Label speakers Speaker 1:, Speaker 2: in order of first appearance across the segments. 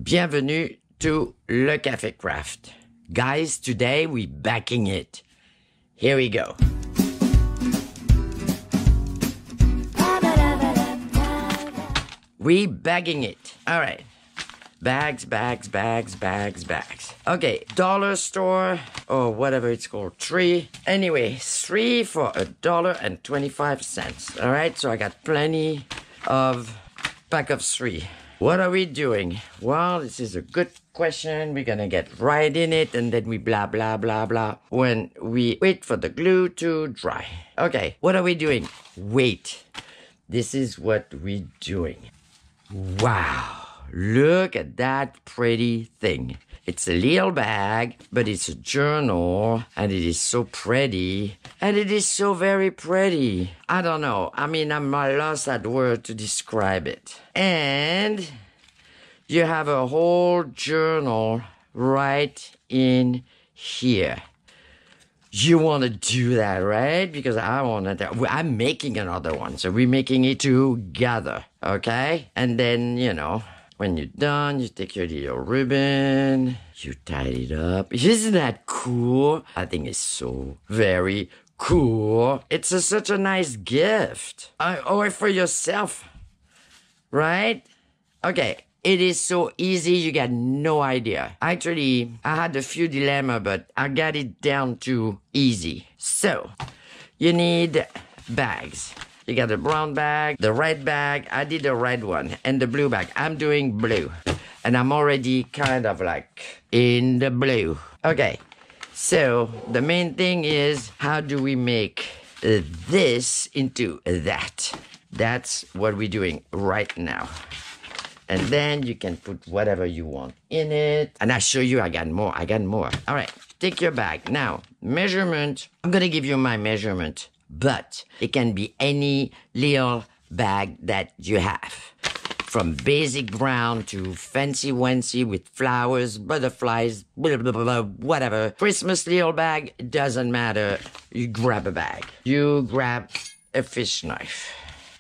Speaker 1: Bienvenue to Le Café Craft. Guys, today we backing it. Here we go. We bagging it. All right. Bags. Okay, dollar store or whatever it's called, three. Anyway, three for $1.25. All right, so I got plenty of pack of three. What are we doing? Well, this is a good question. We're gonna get right in it and then we blah, blah, blah, blah when we wait for the glue to dry. Okay, what are we doing? Wait. This is what we're doing. Wow. Look at that pretty thing. It's a little bag, but it's a journal, and it is so pretty, and it is so very pretty. I don't know. I mean, I'm lost at word to describe it. And you have a whole journal right in here. You want to do that, right? Because I want to. I'm making another one, so we're making it together, okay? And then, you know, when you're done, you take your little ribbon, you tie it up. Isn't that cool? I think it's so very cool. It's such a nice gift. Or for yourself, right? Okay, it is so easy, you got no idea. Actually, I had a few dilemmas, but I got it down to easy. So, you need bags. You got the brown bag, the red bag. I did the red one, and the blue bag. I'm doing blue. And I'm already kind of like in the blue. Okay, so the main thing is, how do we make this into that? That's what we're doing right now. And then you can put whatever you want in it. And I show you, I got more. All right, take your bag. Now, measurement. I'm going to give you my measurement. But it can be any little bag that you have. From basic brown to fancy-wancy with flowers, butterflies, blah, blah, blah, blah, whatever. Christmas little bag, it doesn't matter. You grab a bag. You grab a fish knife.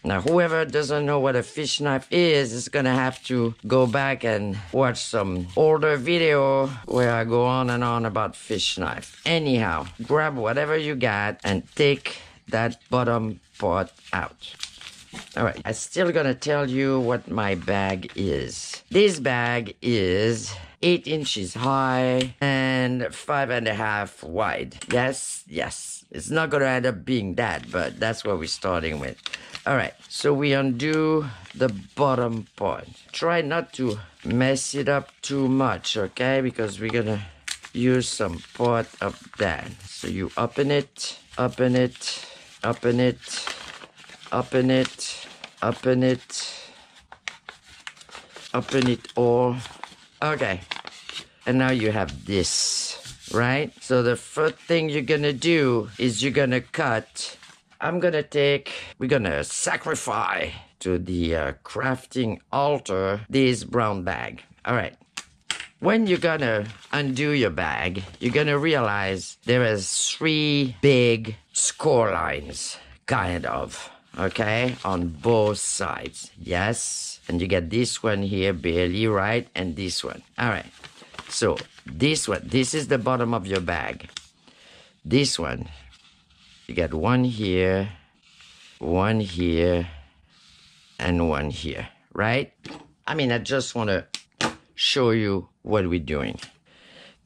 Speaker 1: Now, whoever doesn't know what a fish knife is going to have to go back and watch some older video where I go on and on about fish knife. Anyhow, grab whatever you got and take that bottom part out. All right, I'm still gonna tell you what my bag is. This bag is 8 inches high and 5.5 wide. Yes. It's not gonna end up being that, but that's what we're starting with. All right, so we undo the bottom part. Try not to mess it up too much, okay? Because we're gonna use some part of that. So you open it, open it all. Okay. And now you have this, right? So the first thing you're gonna do is you're gonna cut. We're gonna sacrifice to the crafting altar this brown bag. All right. When you're gonna undo your bag, you're gonna realize there is 3 big score lines, kind of, okay, on both sides. Yes, and you get this one here barely, right, and this one. All right, so this one, this is the bottom of your bag. This one, you got one here, and one here, right? I mean, I just want to show you what we're doing.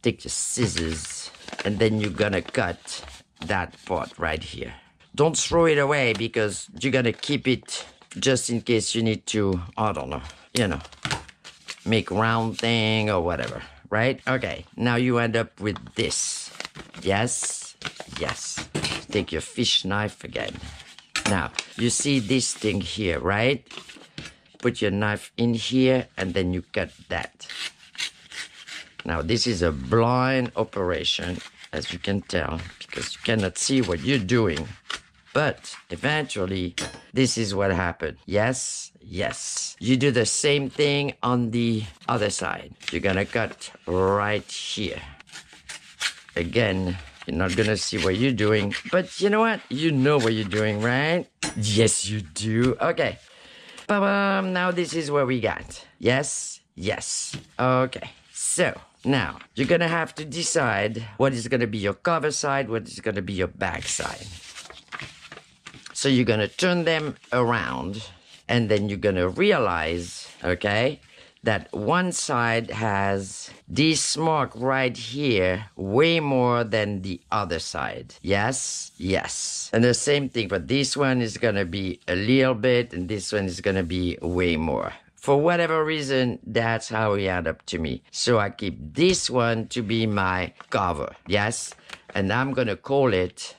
Speaker 1: Take your scissors, and then you're gonna cut that part right here. Don't throw it away because you're gonna keep it just in case you need to, I don't know, you know, make round thing or whatever, right? Okay, now you end up with this. Yes. Take your fish knife again. Now, you see this thing here, right? Put your knife in here and then you cut that. Now, this is a blind operation, as you can tell, because you cannot see what you're doing. But eventually, this is what happened. Yes. You do the same thing on the other side. You're gonna cut right here. Again, you're not gonna see what you're doing, but you know what? You know what you're doing, right? Yes, you do. Okay. Ba-bam. Now this is what we got. Yes, Yes. Okay. So now you're gonna have to decide what is gonna be your cover side, what is gonna be your back side. So you're gonna turn them around, and then you're gonna realize, okay, that one side has this mark right here way more than the other side. Yes, yes. And the same thing, but this one is gonna be a little bit, and this one is gonna be way more. For whatever reason, that's how it added up to me. So I keep this one to be my cover, yes? And I'm gonna call it,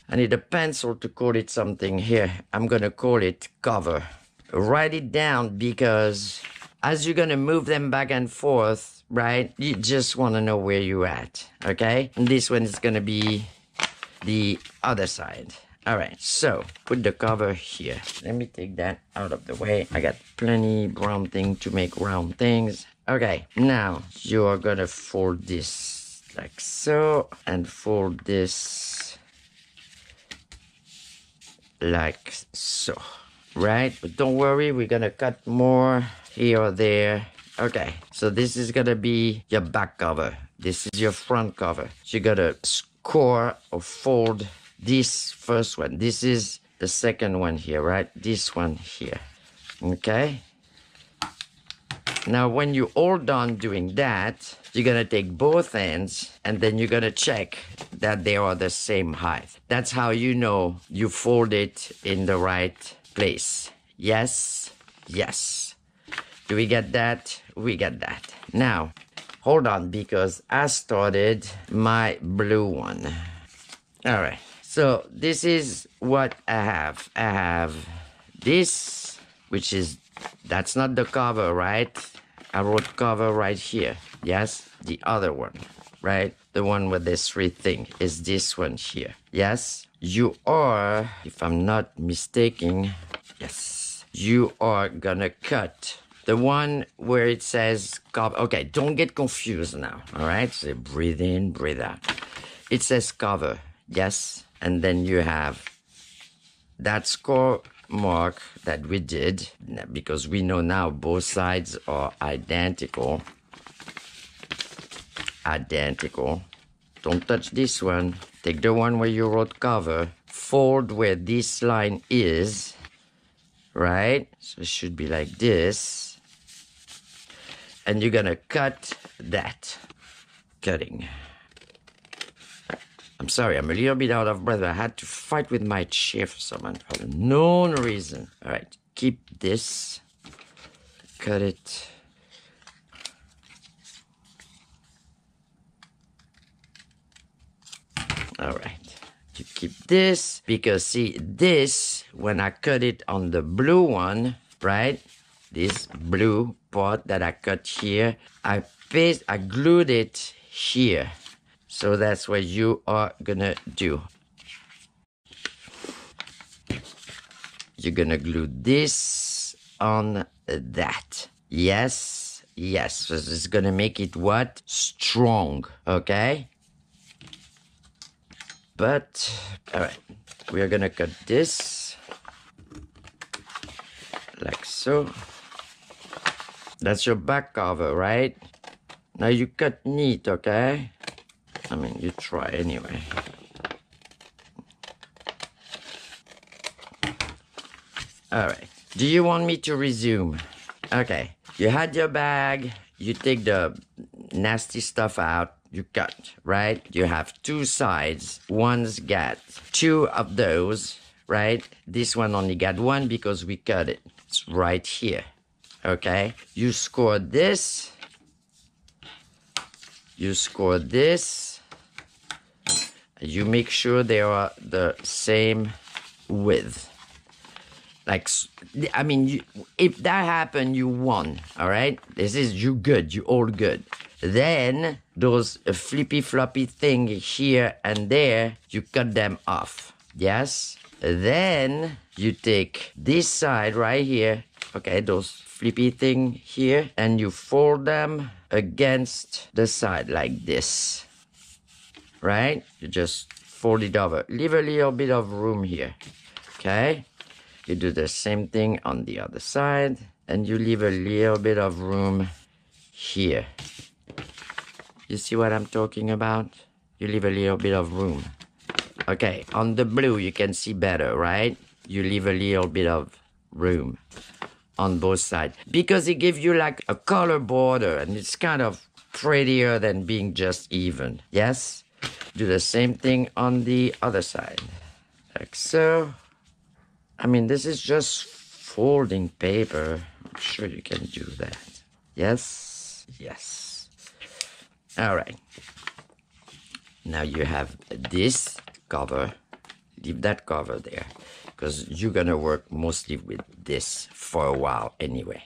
Speaker 1: I need a pencil to call it something here. I'm gonna call it cover. Write it down, because as you're gonna move them back and forth, right, you just wanna know where you're at, okay? And this one is gonna be the other side. All right, so put the cover here. Let me take that out of the way. I got plenty round thing to make round things. Okay, now you are gonna fold this like so, and fold this like so, right? But don't worry, we're gonna cut more here or there. Okay, so this is gonna be your back cover. This is your front cover. So you gotta score or fold this first one. This is the second one here, right? This one here, okay? Now, when you're all done doing that, you're gonna take both ends, and then you're gonna check that they are the same height. That's how you know you fold it in the right place. Yes, yes. Do we get that? We get that. Now, hold on, because I started my blue one. All right. So this is what I have. I have this, which is, that's not the cover, right? I wrote cover right here. Yes, the other one, right? The one with this three thing is this one here. Yes, you are, if I'm not mistaken, yes, you are gonna cut the one where it says cover. Okay, don't get confused now, all right? So breathe in, breathe out. It says cover, yes. And then you have that score mark that we did, because we know now both sides are identical. Identical. Don't touch this one. Take the one where you wrote cover. Fold where this line is, right? So it should be like this. And you're gonna cut that. Cutting. I'm sorry, I'm a little bit out of breath. I had to fight with my chair for some unknown reason. All right, keep this. Cut it. All right, you keep this, because see, this, when I cut it on the blue one, right? This blue part that I cut here, I glued it here. So that's what you are gonna do. You're gonna glue this on that. Yes, yes. So this is gonna make it what? Strong, okay? But, all right, we are gonna cut this like so. That's your back cover, right? Now you cut neat, okay? I mean, you try anyway. All right. Do you want me to resume? Okay. You had your bag. You take the nasty stuff out. You cut, right? You have two sides. One's got two of those, right? This one only got one because we cut it. It's right here, okay? You score this. You score this. You make sure they are the same width. Like, I mean, if that happened, you won, all right? This is, you good, you all good. Then, those flippy floppy thing here and there, you cut them off, yes? Then, you take this side right here, okay, those flippy thing here, and you fold them against the side like this. Right? You just fold it over. Leave a little bit of room here. Okay? You do the same thing on the other side. And you leave a little bit of room here. You see what I'm talking about? You leave a little bit of room. Okay, on the blue you can see better, right? You leave a little bit of room on both sides because it gives you like a color border and it's kind of prettier than being just even. Yes? Do the same thing on the other side. Like so. I mean, this is just folding paper. I'm sure you can do that. Yes? Yes. All right. Now you have this cover. Leave that cover there because you're going to work mostly with this for a while anyway.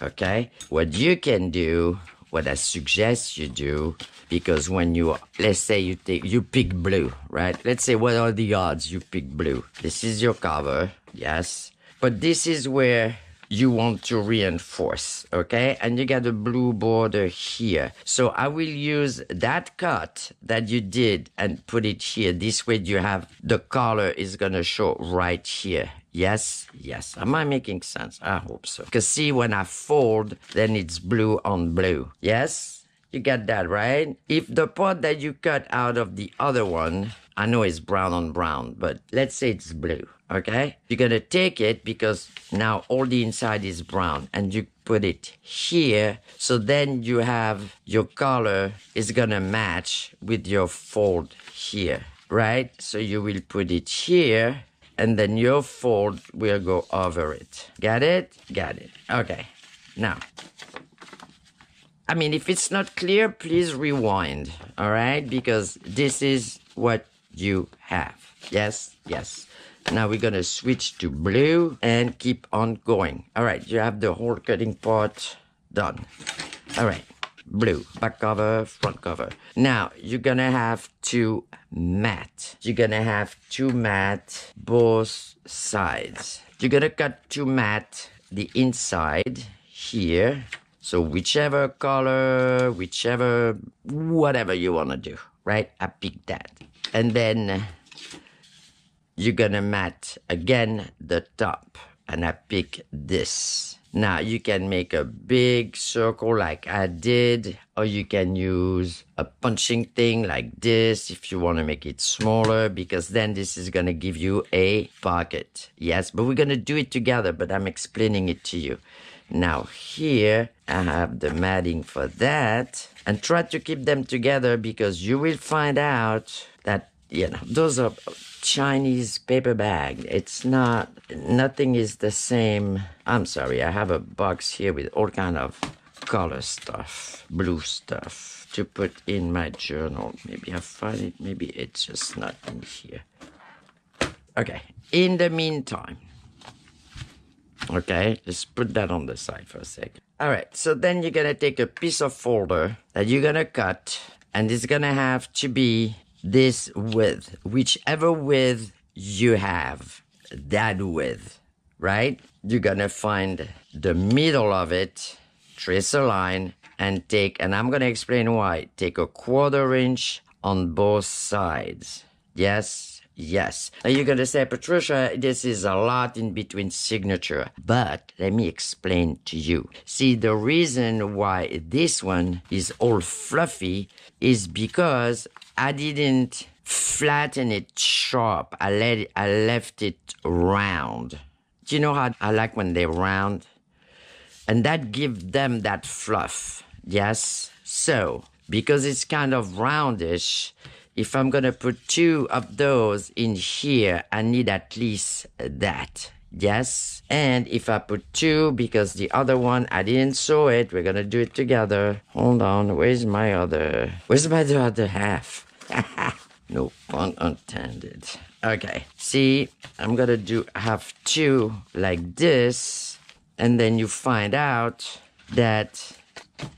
Speaker 1: Okay? What you can do, what I suggest you do, because when you, let's say you pick blue, right? Let's say what are the odds you pick blue? This is your cover, yes. But this is where you want to reinforce, okay? And you got a blue border here. So I will use that cut that you did and put it here. This way you have, the color is gonna show right here. Yes, yes. Am I making sense? I hope so. Because see, when I fold, then it's blue on blue. Yes? You got that, right? If the part that you cut out of the other one, I know it's brown on brown, but let's say it's blue, okay? You're gonna take it because now all the inside is brown and you put it here. So then you have your color is gonna match with your fold here, right? So you will put it here and then your fold will go over it. Got it? Got it. Okay. Now, I mean, if it's not clear, please rewind, all right? Because this is what you have. Yes, yes. Now we're going to switch to blue and keep on going. All right, you have the whole cutting part done. All right, blue, back cover, front cover. Now, you're going to have to mat. You're going to have to mat both sides. You're going to cut to mat the inside here. So whichever color, whichever, whatever you want to do, right? I pick that. And then you're going to mat again the top. And I pick this. Now you can make a big circle like I did. Or you can use a punching thing like this if you want to make it smaller. Because then this is going to give you a pocket. Yes, but we're going to do it together. But I'm explaining it to you. Now here, I have the matting for that. And try to keep them together because you will find out that, you know, those are Chinese paper bag. It's not, nothing is the same. I'm sorry, I have a box here with all kind of color stuff, blue stuff to put in my journal. Maybe I find it, maybe it's just not in here. Okay, in the meantime, okay, let's put that on the side for a second. All right, so then you're going to take a piece of folder that you're going to cut, and it's going to have to be this width, whichever width you have, that width, right? You're going to find the middle of it, trace a line, and take, and I'm going to explain why, take a 1/4 inch on both sides. Yes? Yes. Now you're going to say, Patricia, this is a lot in between signature. But let me explain to you. See, the reason why this one is all fluffy is because I didn't flatten it sharp. I left it round. Do you know how I like when they're round? And that gives them that fluff. Yes? So, because it's kind of roundish, if I'm going to put 2 of those in here, I need at least that. Yes? And if I put 2, because the other one, I didn't sew it, we're going to do it together. Hold on, where's my other half? No pun intended. Okay, see, I'm going to have 2 like this, and then you find out that,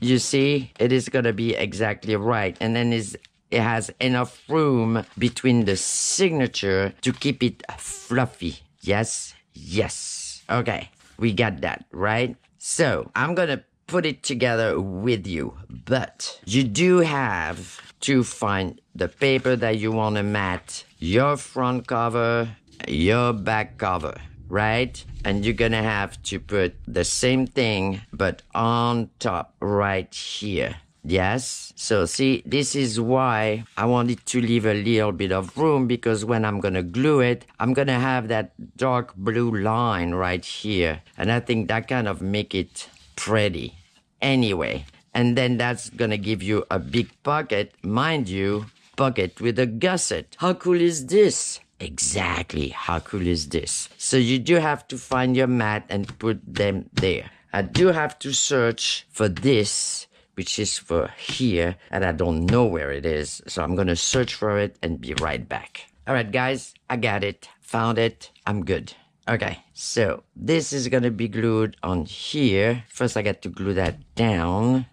Speaker 1: you see, it is going to be exactly right. And then it has enough room between the signature to keep it fluffy. Yes? Yes. Okay, we got that, right? So, I'm going to put it together with you, but you do have to find the paper that you want to mat, your front cover, your back cover. right? And you're gonna have to put the same thing, but on top right here. Yes? So see, this is why I wanted to leave a little bit of room, because when I'm gonna glue it, I'm gonna have that dark blue line right here. And I think that kind of make it pretty. Anyway, and then that's gonna give you a big pocket, mind you, pocket with a gusset. How cool is this? Exactly, how cool is this? So you do have to find your mat and put them there. I do have to search for this, which is for here, and I don't know where it is. So I'm gonna search for it and be right back. All right, guys, I got it, found it, I'm good. Okay, so this is gonna be glued on here. First, I got to glue that down.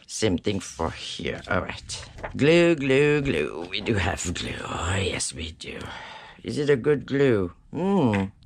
Speaker 1: Same thing for here. All right. Glue, glue, glue. We do have glue. Oh, yes, we do. Is it a good glue?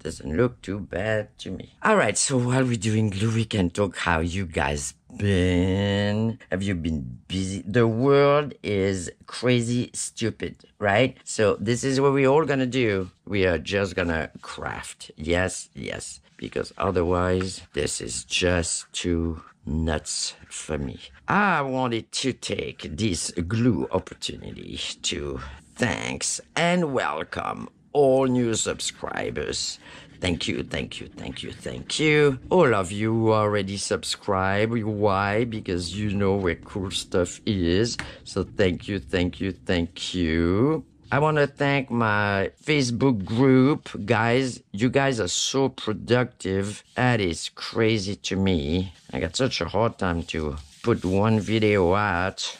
Speaker 1: Doesn't look too bad to me. All right, so while we're doing glue, we can talk how you guys been. Have you been busy? The world is crazy stupid, right? So this is what we're all gonna do. We are just gonna craft. Yes, yes. Because otherwise, this is just too nuts for me. I wanted to take this glue opportunity to thanks and welcome all new subscribers. Thank you, thank you, thank you, thank you. All of you who already subscribe. Why? Because you know where cool stuff is. So thank you, thank you, thank you. I want to thank my Facebook group. Guys, you guys are so productive. That is crazy to me. I got such a hard time to put one video out.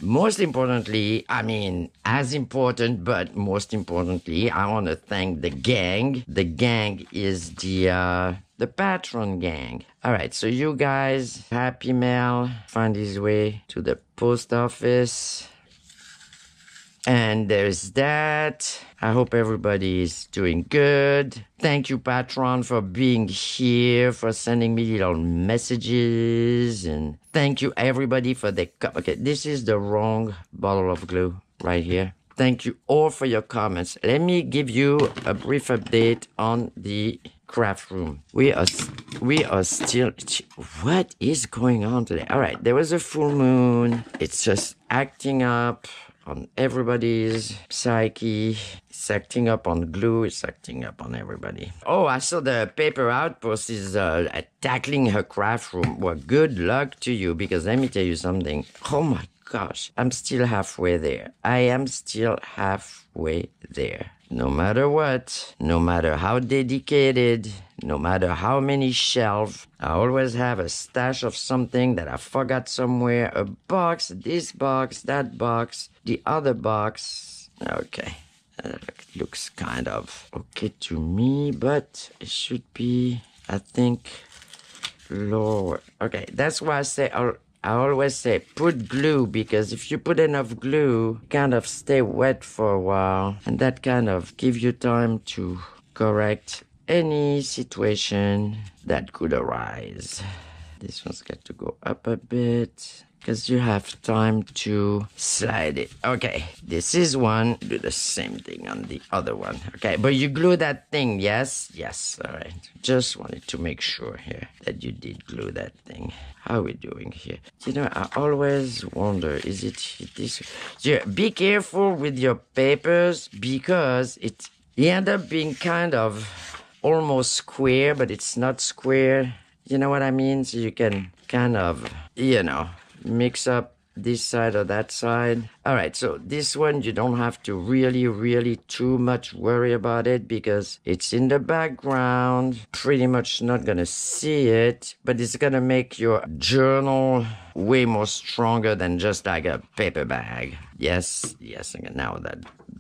Speaker 1: Most importantly, I mean, as important, but most importantly, I want to thank the gang. The gang is the Patron gang. All right, so you guys, Happy Mail find his way to the post office. And there's that. I hope everybody is doing good. Thank you, Patron, for being here, for sending me little messages. And thank you, everybody, for the... Okay, this is the wrong bottle of glue right here. Thank you all for your comments. Let me give you a brief update on the craft room. We are still... What is going on today? All right, there was a full moon. It's just acting up on everybody's psyche. It's acting up on glue. It's acting up on everybody. Oh, I saw the paper outpost is tackling her craft room. Well, good luck to you, because let me tell you something. Oh my gosh, I'm still halfway there. I am still halfway there. No matter what, no matter how dedicated, no matter how many shelves, I always have a stash of something that I forgot somewhere. A box, this box, that box, the other box. Okay, looks kind of okay to me, but it should be, I think, lower. Okay, that's why I always say put glue, because if you put enough glue, kind of stay wet for a while, and that kind of give you time to correct any situation that could arise. This one's got to go up a bit, because you have time to slide it. Okay, this is one. Do the same thing on the other one. Okay, but you glue that thing, yes? Yes, all right. Just wanted to make sure here that you did glue that thing. How are we doing here? You know, I always wonder, is it this? Yeah, be careful with your papers, because it end up being kind of almost square, but it's not square. You know what I mean? So you can kind of, you know, mix up this side or that side. All right, so this one, you don't have to really too much worry about it, because it's in the background. Pretty much not gonna see it, but it's gonna make your journal way more stronger than just like a paper bag. Yes, yes, and now that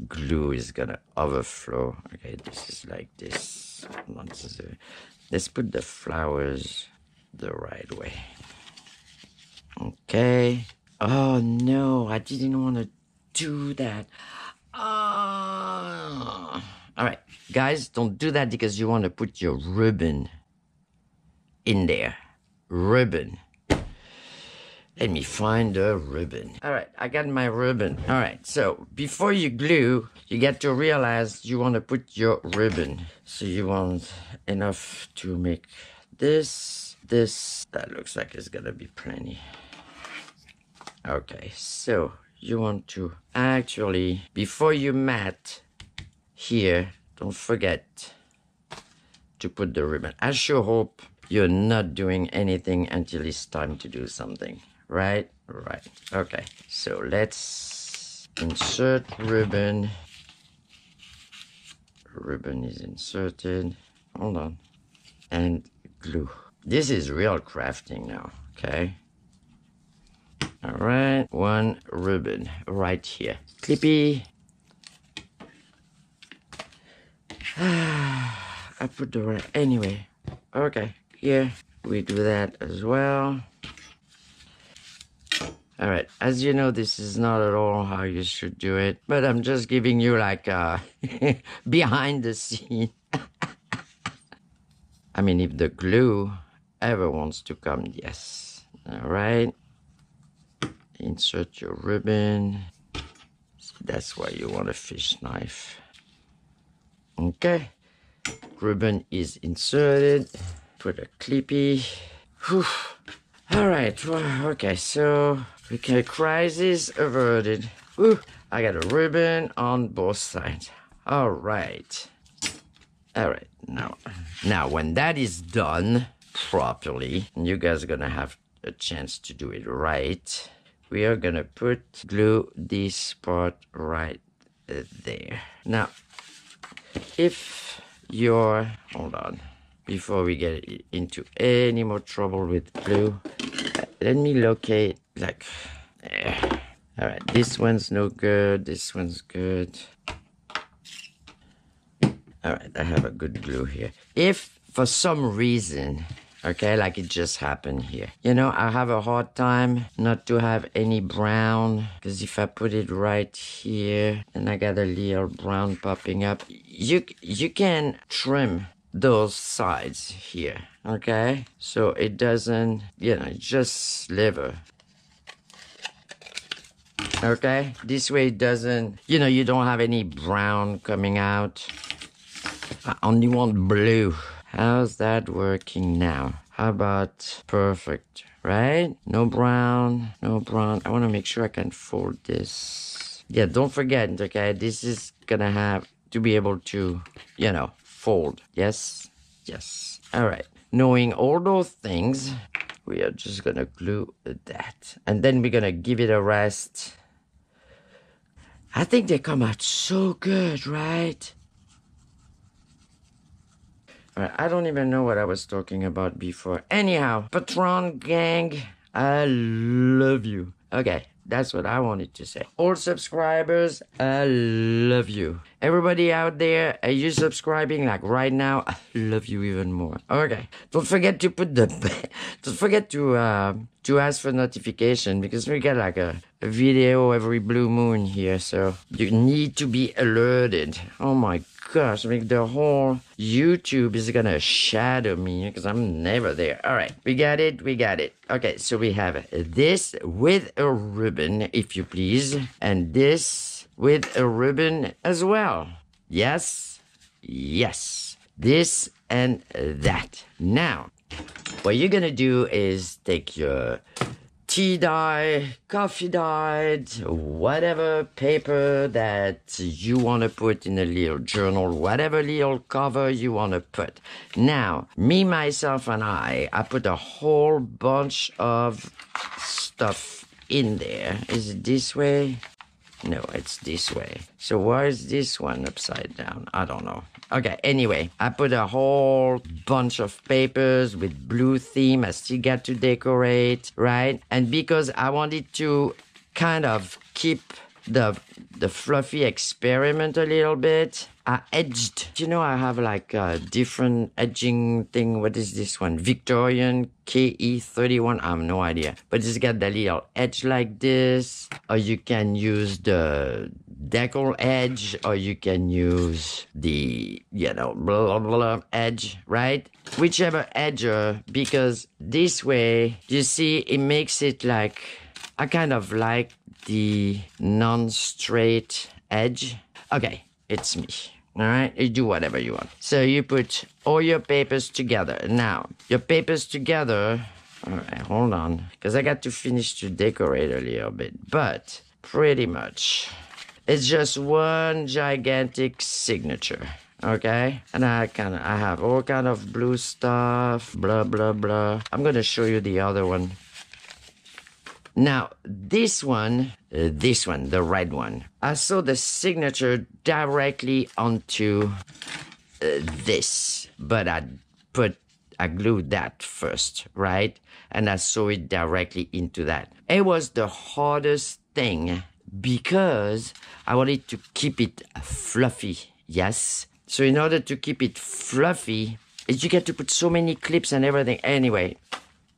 Speaker 1: glue is gonna overflow. Okay, this is like this. Let's put the flowers the right way. Okay. Oh no, I didn't want to do that. All right, guys, don't do that, because you want to put your ribbon in there. Ribbon. Let me find a ribbon. All right, I got my ribbon. All right, so before you glue, you get to realize you want to put your ribbon. So you want enough to make this. That looks like it's gonna be plenty. Okay, so you want to actually, before you mat here, don't forget to put the ribbon. I sure hope you're not doing anything until it's time to do something. Right? Right. Okay. So let's insert ribbon. Ribbon is inserted. Hold on. And glue. This is real crafting now. Okay. All right. One ribbon right here. Clippy. I put the right. Anyway. Okay. Here. We do that as well. All right, as you know, this is not at all how you should do it, but I'm just giving you like behind the scene. I mean, if the glue ever wants to come, yes. All right, insert your ribbon. So that's why you want a fish knife. Okay, ribbon is inserted. Put a clippy. Whew. All right, well, okay, so okay, crisis averted. Whew, I got a ribbon on both sides. All right. All right, now when that is done properly, and you guys are gonna have a chance to do it right, we are gonna glue this part right there. Now, if you're, hold on, before we get into any more trouble with glue, let me locate, like, there. All right, this one's no good, this one's good. All right, I have a good glue here. If for some reason, okay, like it just happened here, you know, I have a hard time not to have any brown, because if I put it right here, and I got a little brown popping up, you can trim those sides here, okay? So it doesn't, you know, just sliver. Okay? This way it doesn't, you know, you don't have any brown coming out. I only want blue. How's that working now? How about perfect, right? No brown, no brown. I want to make sure I can fold this. Yeah, don't forget, okay? This is gonna have to be able to, you know, fold. Yes? Yes. All right. Knowing all those things, we are just gonna glue that. And then we're gonna give it a rest. I think they come out so good, right? All right, I don't even know what I was talking about before. Anyhow, Patron gang, I love you. Okay, that's what I wanted to say. All subscribers, I love you. Everybody out there, are you subscribing like right now? I love you even more. Okay, don't forget to don't forget to ask for notification, because we get like a video every blue moon here, so you need to be alerted. Oh my gosh, I mean, the whole YouTube is gonna shadow me because I'm never there. All right, we got it. Okay, so we have this with a ribbon, if you please, and this with a ribbon as well. Yes, yes, this and that. Now, what you're gonna do is take your tea dye, coffee dyed, whatever paper that you want to put in a little journal, whatever little cover you want to put. Now, me, myself, and I put a whole bunch of stuff in there. Is it this way? No, it's this way. So why is this one upside down? I don't know. Okay, anyway, I put a whole bunch of papers with blue theme. I still got to decorate, right? And because I wanted to kind of keep the fluffy experiment a little bit, I edged. You know, I have like a different edging thing. What is this one? Victorian KE31, I have no idea. But it's got the little edge like this, or you can use the decal edge, or you can use the, you know, blah, blah, blah edge, right? Whichever edge, because this way, you see, it makes it like, I kind of like the non-straight edge. Okay, it's me. All right, you do whatever you want. So you put all your papers together. Now, your papers together, all right, hold on, because I got to finish to decorate a little bit, but pretty much, it's just one gigantic signature, okay? And I have all kind of blue stuff, blah, blah, blah. I'm gonna show you the other one. Now, this one, the red one, I saw the signature directly onto this, but I glued that first, right? And I saw it directly into that. It was the hardest thing because I wanted to keep it fluffy, yes? So in order to keep it fluffy, you get to put so many clips and everything. Anyway,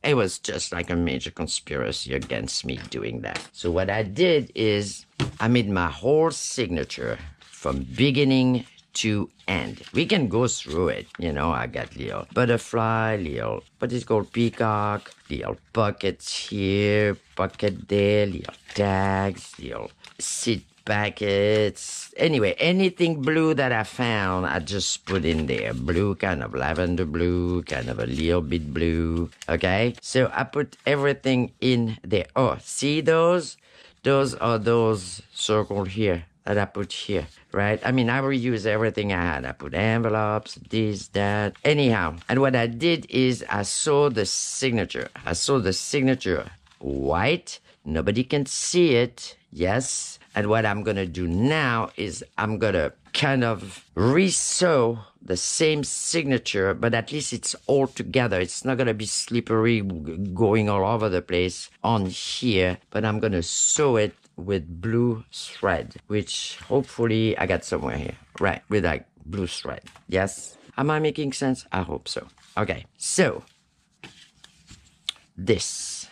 Speaker 1: it was just like a major conspiracy against me doing that. So what I did is I made my whole signature from beginning to end. We can go through it. You know, I got little butterfly, little, what is called peacock, little pockets here, pocket there, little tags, little seat packets. Anyway, anything blue that I found, I just put in there. Blue, kind of lavender blue, kind of a little bit blue. Okay? So I put everything in there. Oh, see those? Those are those circles here that I put here, right? I mean, I reuse everything I had. I put envelopes, this, that. Anyhow, and what I did is I saw the signature. I saw the signature white. Nobody can see it. Yes. And what I'm going to do now is I'm going to kind of re-sew the same signature, but at least it's all together. It's not going to be slippery going all over the place on here, but I'm going to sew it with blue thread, which hopefully I got somewhere here. Right, with like blue thread. Yes? Am I making sense? I hope so. Okay, so this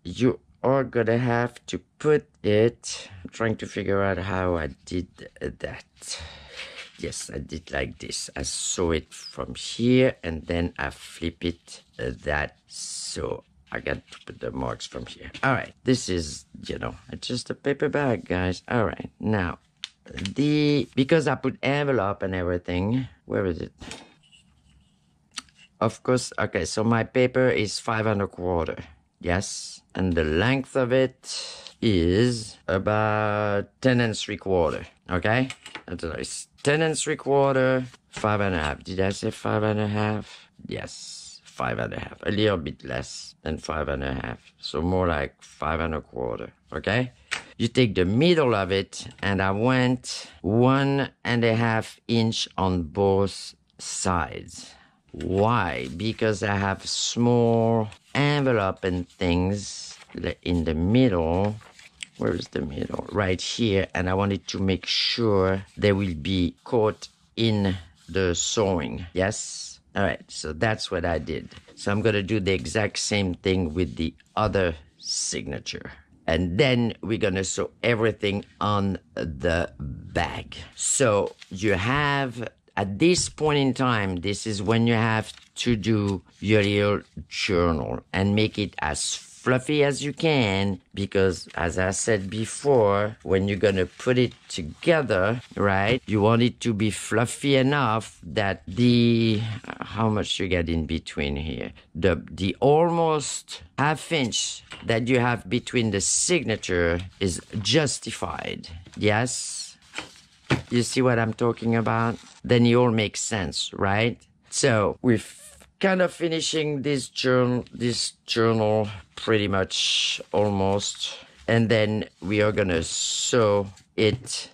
Speaker 1: you are gonna have to put it. I'm trying to figure out how I did that. Yes, I did like this. I sew it from here and then I flip it that. So I got to put the marks from here. All right, this is, you know, it's just a paper bag, guys. All right, now because I put envelope and everything, where is it? Of course, okay, so my paper is 5 1/4. Yes, and the length of it is about 10 3/4. Okay, that's nice. 10 3/4, 5 1/2. Did I say 5 1/2? Yes, 5 1/2. A little bit less than 5 1/2. So more like 5 1/4. Okay, you take the middle of it, and I went 1 1/2 inch on both sides. Why? Because I have small envelope and things in the middle. Where is the middle? Right here. And I wanted to make sure they will be caught in the sewing. Yes? All right. So that's what I did. So I'm going to do the exact same thing with the other signature. And then we're going to sew everything on the bag. So you have... At this point in time, this is when you have to do your little journal and make it as fluffy as you can, because as I said before, when you're gonna put it together, right, you want it to be fluffy enough that how much you get in between here? The almost ½ inch that you have between the signature is justified. Yes? You see what I'm talking about? Then it all makes sense, right? So we're kind of finishing this journal pretty much almost. And then we are going to sew it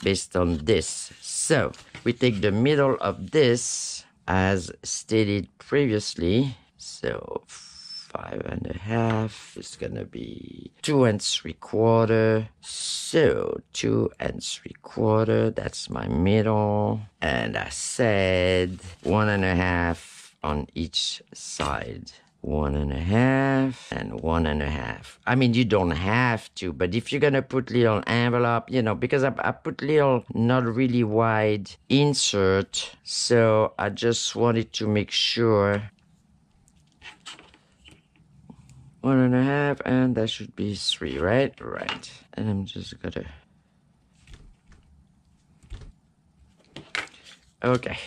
Speaker 1: based on this. So we take the middle of this as stated previously. So 5 1/2 is gonna be 2 3/4. So 2 3/4, that's my middle. And I said 1 1/2 on each side. 1.5 and 1.5. I mean, you don't have to, but if you're gonna put little envelope, you know, because I put little not really wide insert, so I just wanted to make sure. 1.5, and that should be 3, right? Right. And I'm just gonna. Okay.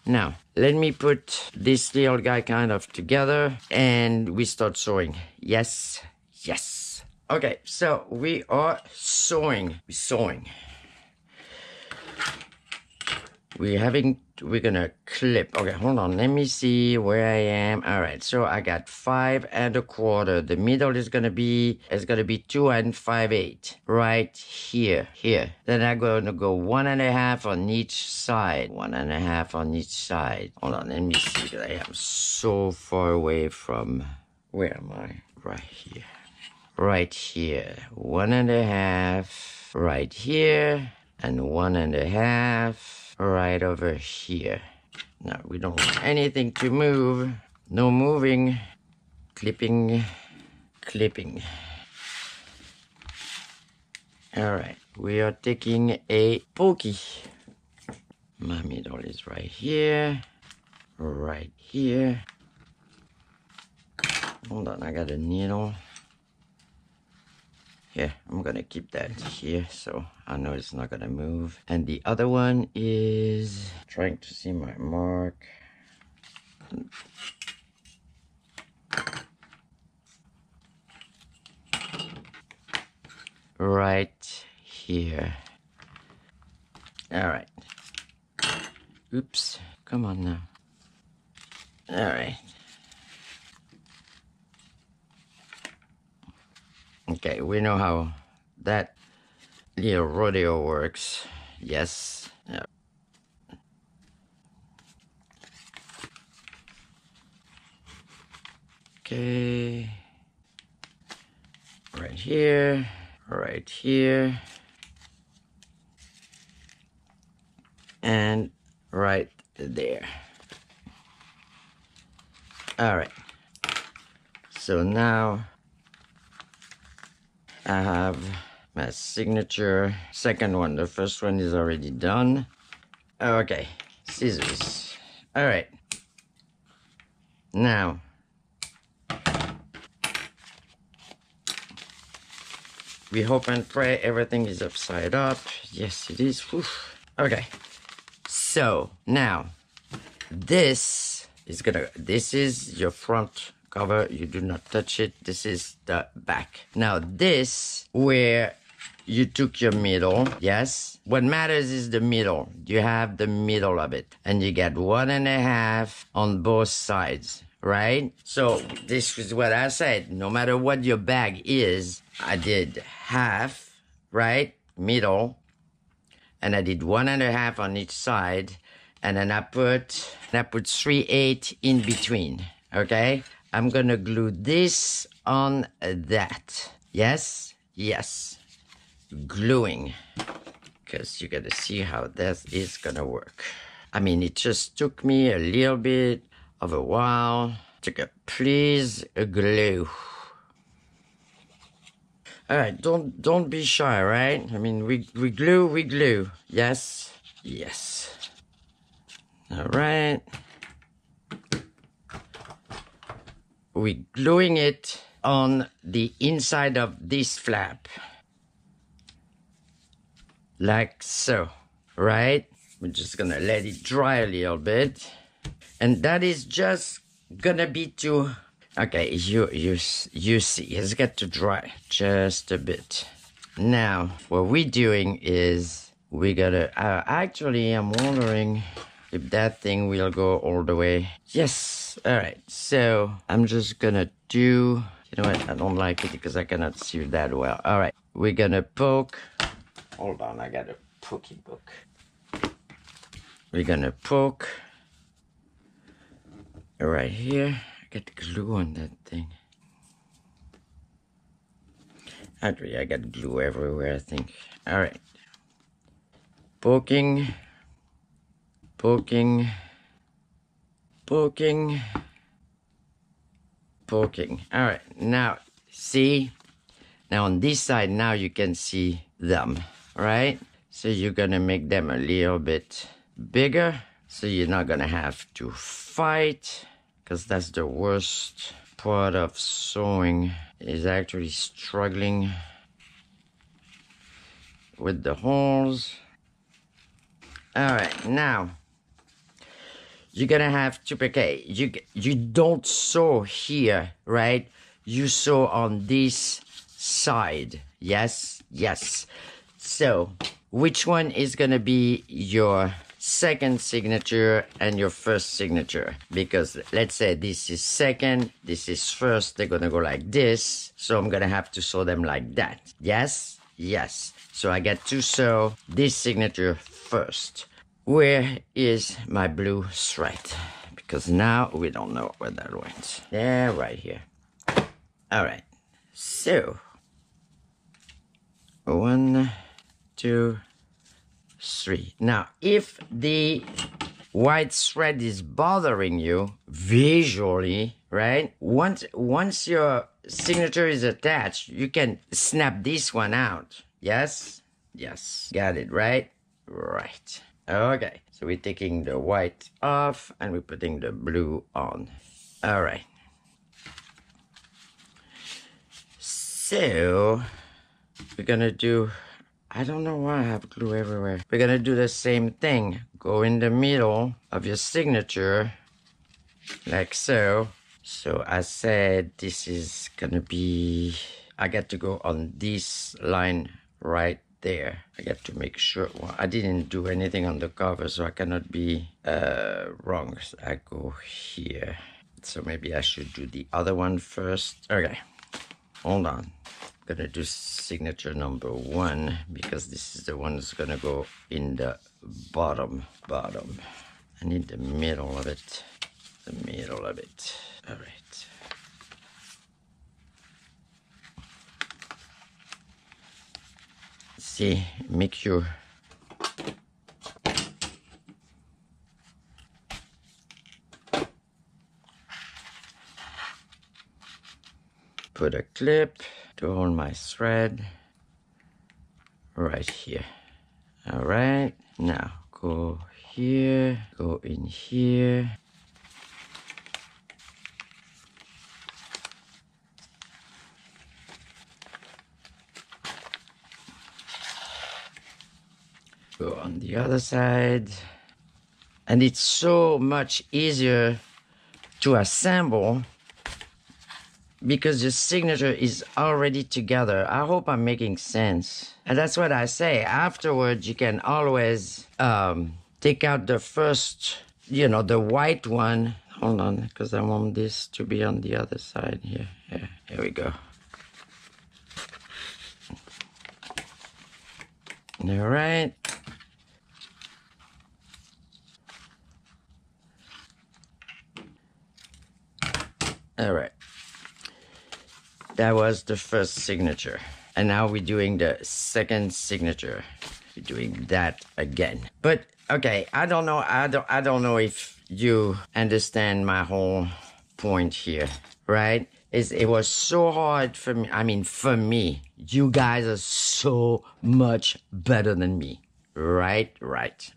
Speaker 1: Now, let me put this little guy kind of together and we start sewing. Yes, yes. Okay, so we are sewing. We're sewing. We're gonna clip. Okay, hold on. Let me see where I am. All right, so I got 5.25. The middle is gonna be 2 5/8 right here. Then I'm gonna go 1.5 on each side. 1.5 on each side. Hold on, let me see, because I am so far away from. Where am I? Right here. Right here. 1.5 right here, and 1.5. Right over here. Now, we don't want anything to move. No moving. Clipping. Alright, we are taking a pokey. My middle is right here. Right here. Hold on, I got a needle. Yeah, I'm gonna keep that here so I know it's not gonna move. And the other one is trying to see my mark. Right here. All right. Oops, come on now. All right. Okay, we know how that little rodeo works. Yes. Yeah. Okay. Right here. Right here. And right there. All right. So now I have my signature. Second one. The first one is already done. Okay. Scissors. All right. Now, we hope and pray everything is upside up. Yes, it is. Whew. Okay. So now, this is your front cover. You do not touch it. This is the back. Now this, where you took your middle, yes. What matters is the middle. You have the middle of it. And you get 1.5 on both sides, right? So this is what I said. No matter what your bag is, I did half, right? Middle. And I did 1.5 on each side. And then I put 3/8 in between, okay? I'm gonna glue this on that. Yes, yes. Gluing, because you gotta see how that is gonna work. I mean, it just took me a little bit of a while to please glue. All right, don't be shy, right? I mean, we glue. Yes, yes. All right. We're gluing it on the inside of this flap. Like so, right? We're just gonna let it dry a little bit. And that is just gonna be to, okay, you see, it's got to dry just a bit. Now, what we're doing is we gotta, actually, I'm wondering if that thing will go all the way. Yes, all right. So I'm just gonna do, you know what, I don't like it because I cannot see that well. All right, we're gonna poke. Hold on, I got a pokey book. We're gonna poke right here. I got glue on that thing. Actually, I got glue everywhere, I think. All right. Poking. poking. All right, now see, now on this side, now you can see them, right? So you're gonna make them a little bit bigger, so you're not gonna have to fight, because that's the worst part of sewing, is actually struggling with the holes. All right, now you're gonna have to, okay, you don't sew here, right? You sew on this side. Yes. So which one is gonna be your second signature and your first signature? Because let's say this is second, this is first, they're gonna go like this, so I'm gonna have to sew them like that. Yes. So I get to sew this signature first. Where is my blue thread? Because now we don't know where that went. Yeah, right here. All right, so 1, 2, 3. Now, if the white thread is bothering you visually, right? Once your signature is attached, you can snap this one out. Yes, got it, right? Right. Okay, so we're taking the white off and we're putting the blue on. All right. So we're gonna do, I don't know why I have glue everywhere. We're gonna do the same thing. Go in the middle of your signature, like so. So I said this is gonna be, I got to go on this line right there. I got to make sure, well, I didn't do anything on the cover, so I cannot be wrong. So I go here. So maybe I should do the other one first. Okay, hold on. I'm gonna do signature number 1 because this is the one that's gonna go in the bottom. I need the middle of it. All right. See, make sure put a clip to hold my thread right here. All right, now go here, go in here. Go on the other side. And it's so much easier to assemble because your signature is already together. I hope I'm making sense. And that's what I say. Afterwards, you can always take out the first, the white one. Hold on, because I want this to be on the other side here. Yeah, here we go. All right. All right. That was the first signature. And now we're doing the second signature. We're doing that again. But okay, I don't know. I don't know if you understand my whole point here, right? It was so hard for me. I mean, for me, you guys are so much better than me. Right,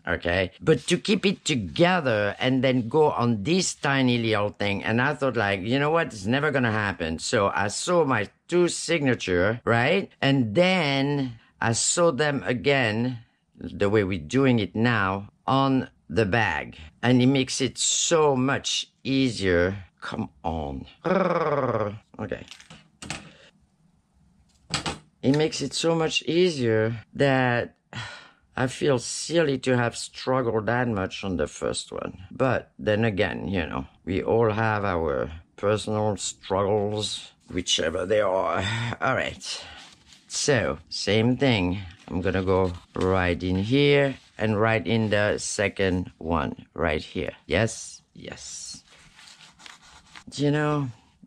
Speaker 1: okay? But to keep it together and then go on this tiny little thing, and I thought like, you know what, it's never gonna happen. So I sew my 2 signature, right? And then I sew them again, the way we're doing it now, on the bag. And it makes it so much easier. Come on. Okay. It makes it so much easier that I feel silly to have struggled that much on the first one. But then again, we all have our personal struggles, whichever they are. All right. So, same thing. I'm gonna go right in here and right in the second one, right here. Yes.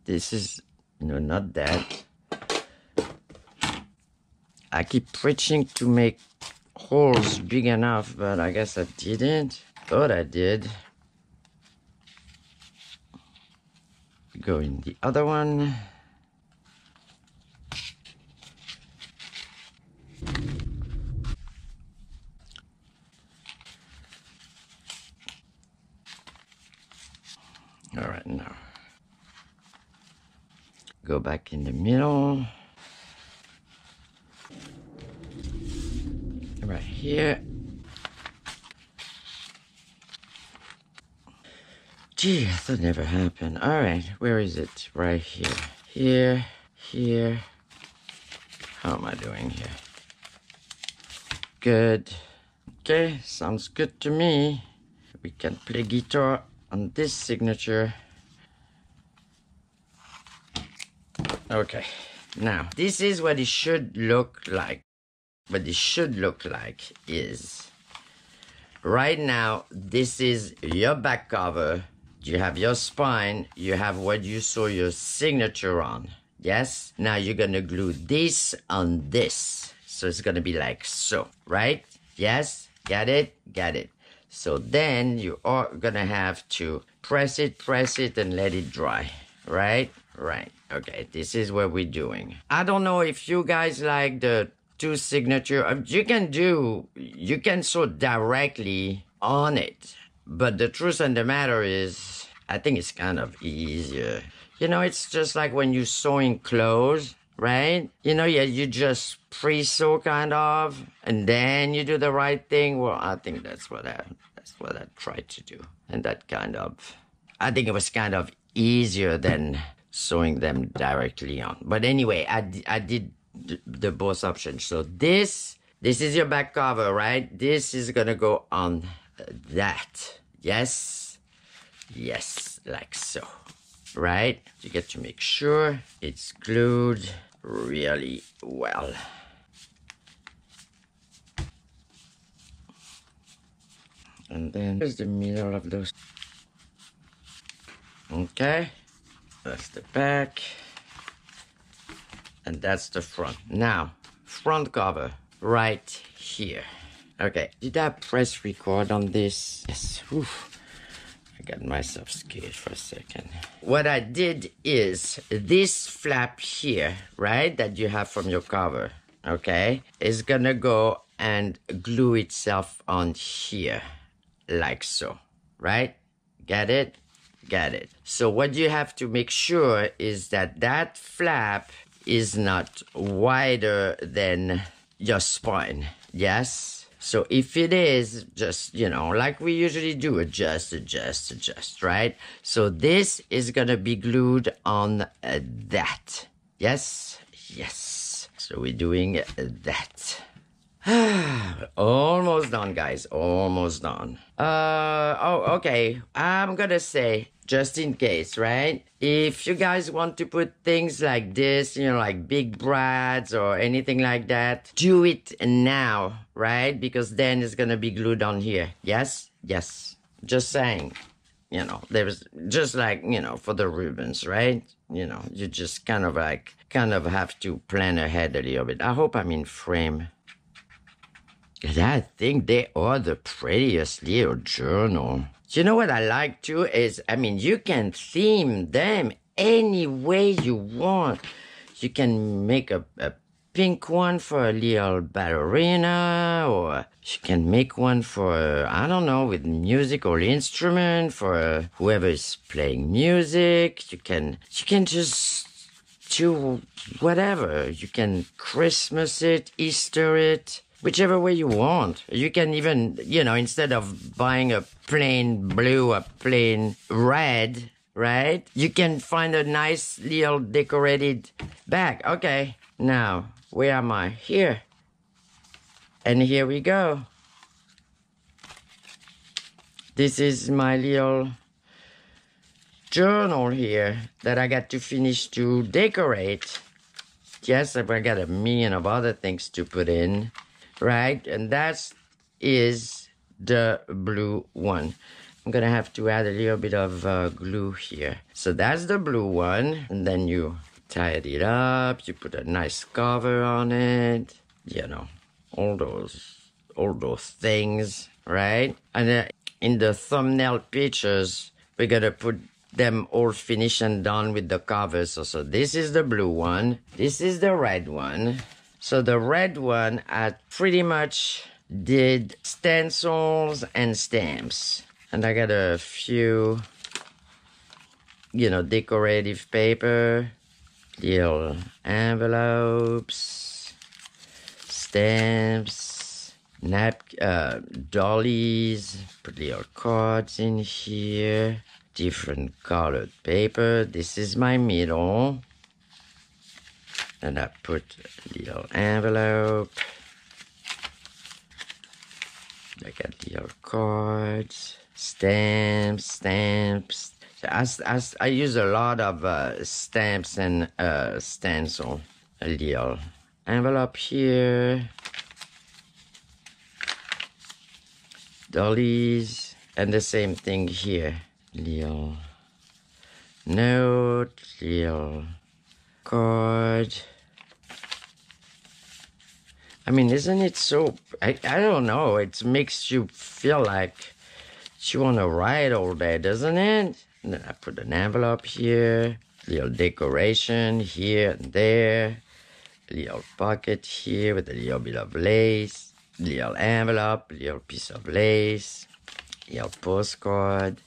Speaker 1: This is, not that. I keep preaching to make holes big enough, but I guess I didn't. Thought I did. go in the other one. All right, now go back in the middle. Right here. Gee, that never happened. All right, where is it? Right here. Here, here. How am I doing here? Good. Okay, sounds good to me. We can play guitar on this signature. Okay, now this is what it should look like. What it should look like is, right now, this is your back cover. You have your spine. You have what you saw your signature on. Yes? Now you're gonna glue this on this. So it's gonna be like so, right? Yes? Got it? Got it. So then you are gonna have to press it, and let it dry. Right? Right. Okay, this is what we're doing. I don't know if you guys like the two signature. You can sew directly on it. But the truth of the matter is, I think it's kind of easier. You know, it's just like when you're sewing clothes, right? You know, yeah, you just pre-sew kind of, and then you do the right thing. Well, I think that's what I tried to do. And that kind of, I think it was kind of easier than sewing them directly on. But anyway, I did the both options. So this is your back cover, right? This is gonna go on that. Yes, yes, like so, right? You get to make sure it's glued really well. And then here's the middle of those. Okay, that's the back. And that's the front. Now, front cover right here. Okay, did I press record on this? Yes. Oof. I got myself scared for a second. What I did is this flap here, right, that you have from your cover, okay, is gonna go and glue itself on here, like so, right? Get it? Get it. So what you have to make sure is that that flap is not wider than your spine. Yes? So if it is, just, you know, like we usually do, adjust, right? So this is gonna be glued on that. Yes? Yes. So we're doing that. Almost done, guys. Almost done. Okay. I'm gonna say, just in case, right? If you guys want to put things like this, you know, like big brads or anything like that, do it now, right? Because then it's gonna be glued on here. Yes? Yes. Just saying. You know, there's just like, you know, for the ribbons, right? You know, you just kind of have to plan ahead a little bit. I hope I'm in frame. And I think they are the prettiest little journal. You know what I like too is, I mean, you can theme them any way you want. You can make a pink one for a little ballerina, or you can make one for, I don't know, with musical instrument, for whoever is playing music. You can just do whatever. You can Christmas it, Easter it. Whichever way you want. You can even, you know, instead of buying a plain blue, a plain red, right? You can find a nice little decorated bag. Okay, now, where am I? Here. And here we go. This is my little journal here that I got to finish to decorate. Yes, I got a million of other things to put in. Right, and that is the blue one. I'm gonna have to add a little bit of glue here. So that's the blue one, and then you tie it up, you put a nice cover on it, you know, all those things, right? And in the thumbnail pictures, we're gonna put them all finished and done with the covers. So this is the blue one. This is the red one. So the red one, I pretty much did stencils and stamps. And I got a few, you know, decorative paper, little envelopes, stamps, dollies, put little cards in here, different colored paper. This is my middle. And I put a little envelope. I got little cards, stamps. I use a lot of stamps and stencil. A little envelope here. Dollies. And the same thing here. Little note, little card. I mean, isn't it so, I don't know, it makes you feel like you want to write all day, doesn't it? And then I put an envelope here, little decoration here and there, little pocket here with a little bit of lace, little envelope, little piece of lace, little postcard,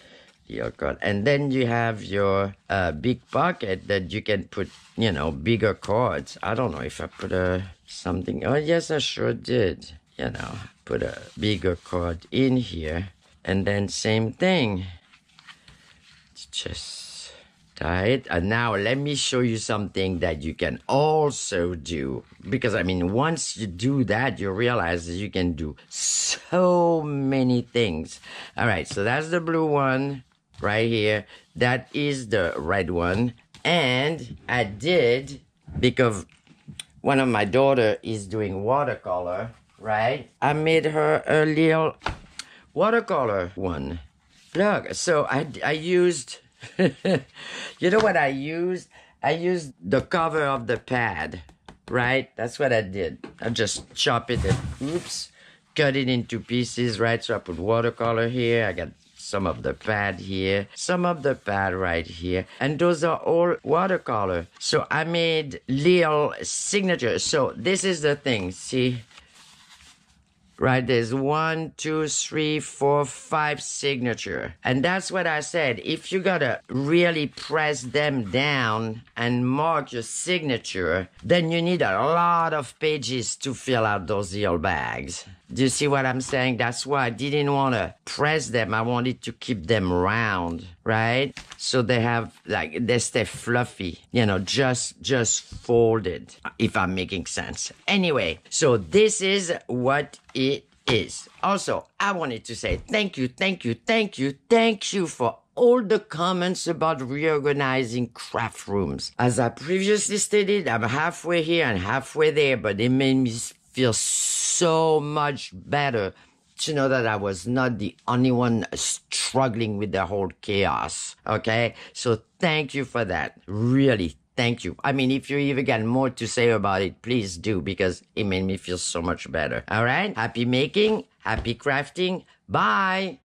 Speaker 1: little card. And then you have your big pocket that you can put, you know, bigger cards. I don't know if I put something. Oh, yes, I sure did. You know, put a bigger card in here. And then same thing. Just tie it. And now let me show you something that you can also do. Because, I mean, once you do that, you realize that you can do so many things. All right, so that's the blue one right here. That is the red one. And I did, because one of my daughter is doing watercolor, right? I made her a little watercolor one. Look, so I used, you know what I used? I used the cover of the pad, right? That's what I did. I just chop it and, oops, cut it into pieces, right? So I put watercolor here. I got some of the pad here, some of the pad right here, and those are all watercolor. So I made little signatures. So this is the thing, see? Right, there's 1, 2, 3, 4, 5 signature. And that's what I said. If you gotta really press them down and mark your signature, then you need a lot of pages to fill out those little bags. Do you see what I'm saying? That's why I didn't want to press them. I wanted to keep them round, right? So they have, like, they stay fluffy, you know, just folded, if I'm making sense. Anyway, so this is what it is. Also, I wanted to say thank you for all the comments about reorganizing craft rooms. As I previously stated, I'm halfway here and halfway there, but it made me feel so much better to know that I was not the only one struggling with the whole chaos, okay? So thank you for that. Really, thank you. I mean, if you even got more to say about it, please do, because it made me feel so much better. All right? Happy making, happy crafting. Bye.